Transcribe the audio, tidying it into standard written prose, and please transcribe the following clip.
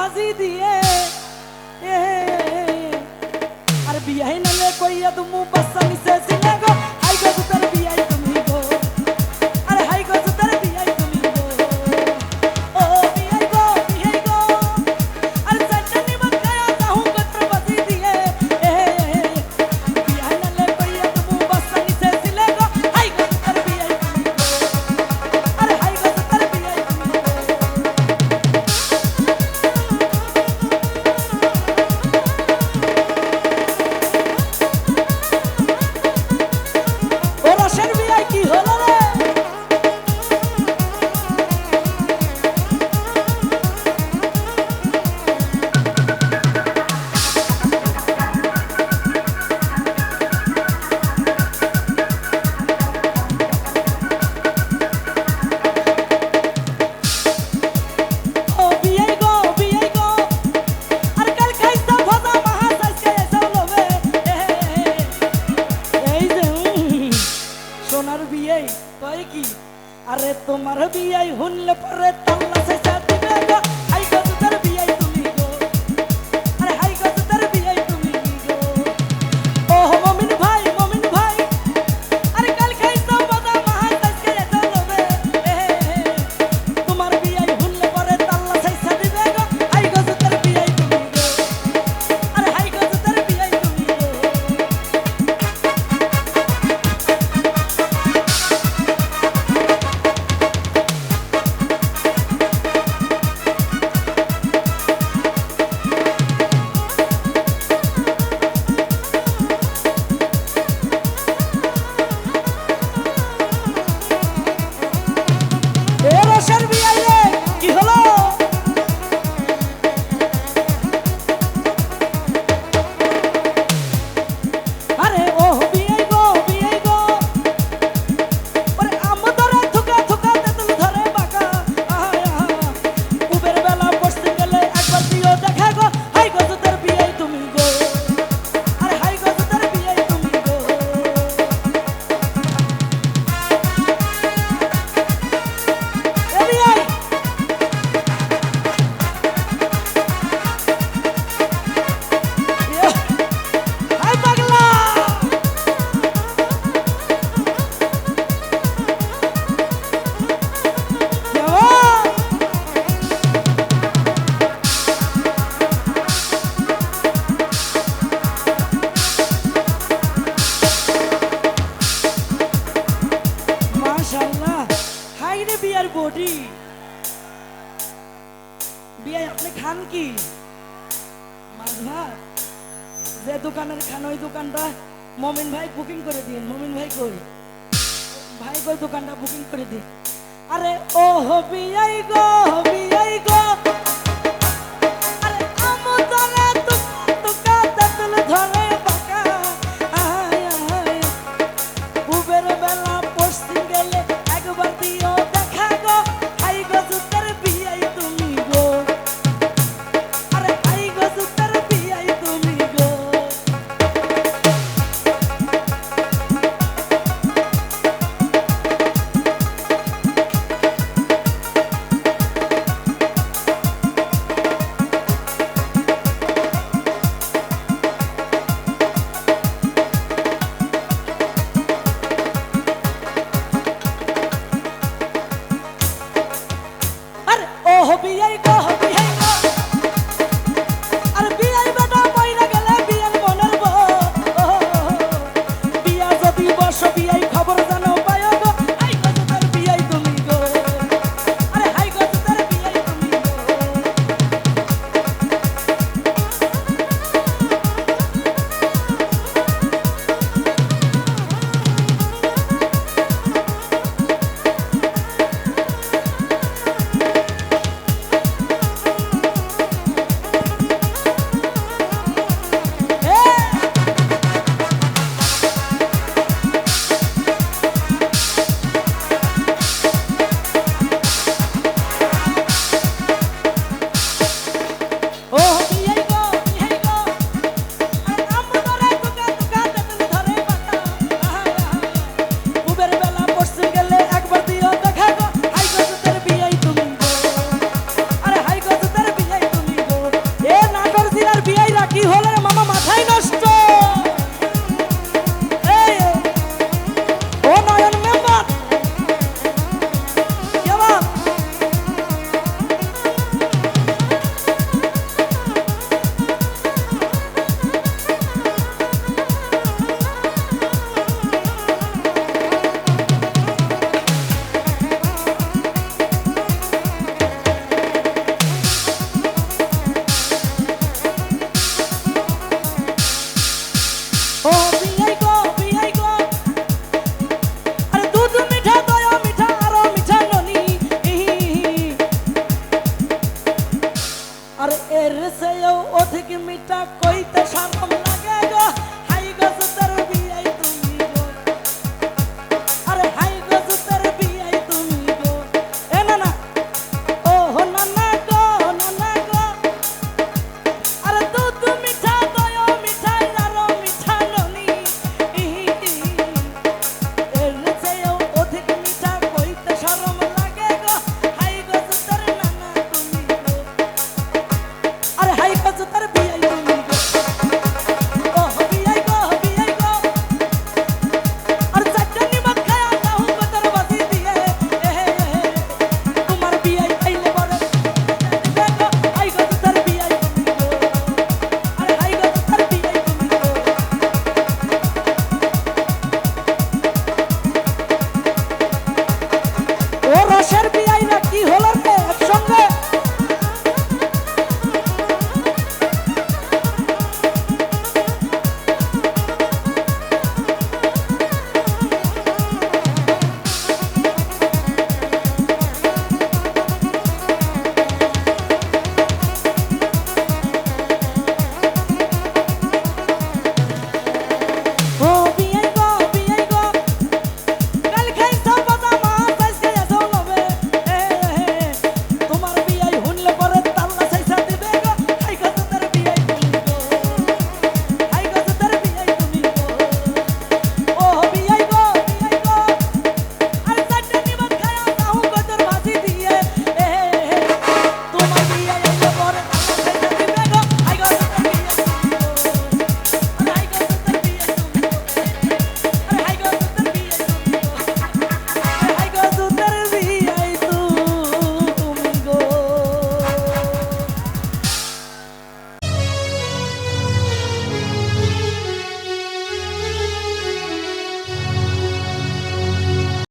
বাজি দিয়ে আর বিয়াই নালে কইয়া তুমি বাচ্চা নিছে সিনে গো হাই গো তোর বিয়াই তুমি গো আরে হাই গো তোর বিয়াই তুমি গো ও বিয়াই গো আরে চাচা নিমন খায়া যাহু কত্র বাজি দিয়ে বিয়াই নালে কইয়া তুমি বাচ্চা নিছে সিনে গো হাই গো তোর বিয়াই তুমি গো আরে হাই গো তোর বিয়াই তুমি গো কি হলো রে সোনার বিয়ে কয় কি আরে তোমার বিয়ে হুনলে পরে তাল্লা সে দিবে গো হাই গো তোর বিয়ে তুমি গো আরে হাই গো তোর বিয়ে তুমি গো ও মমিন ভাই আরে কাল খাইছো বাবা মহান আজকে চলবে তোমার বিয়ে হুনলে পরে তাল্লা সে দিবে গো হাই গো তোর বিয়ে তুমি গো আরে হাই গো তোর বিয়ে তুমি গো কি হলো আরে ও বিয়ে গো ওরে আমদরে থুকা তেতুল ধরে বাঁকা কুবের বেলা বসতে গেলে একবার দিও দেখা গো হাই গো তোর বিয়ে তুমি গো আরে হাই গো তোর বিয়ে তুমি গো বিয়ার বডি বিয়ে আপনি খান কি মাছ ভাত যে দোকানের খান ওই দোকানটা মমিন ভাই বুকিং করে দিন মমিন ভাই কই দোকানটা বুকিং করে দিন আরে ও বিয়াই গো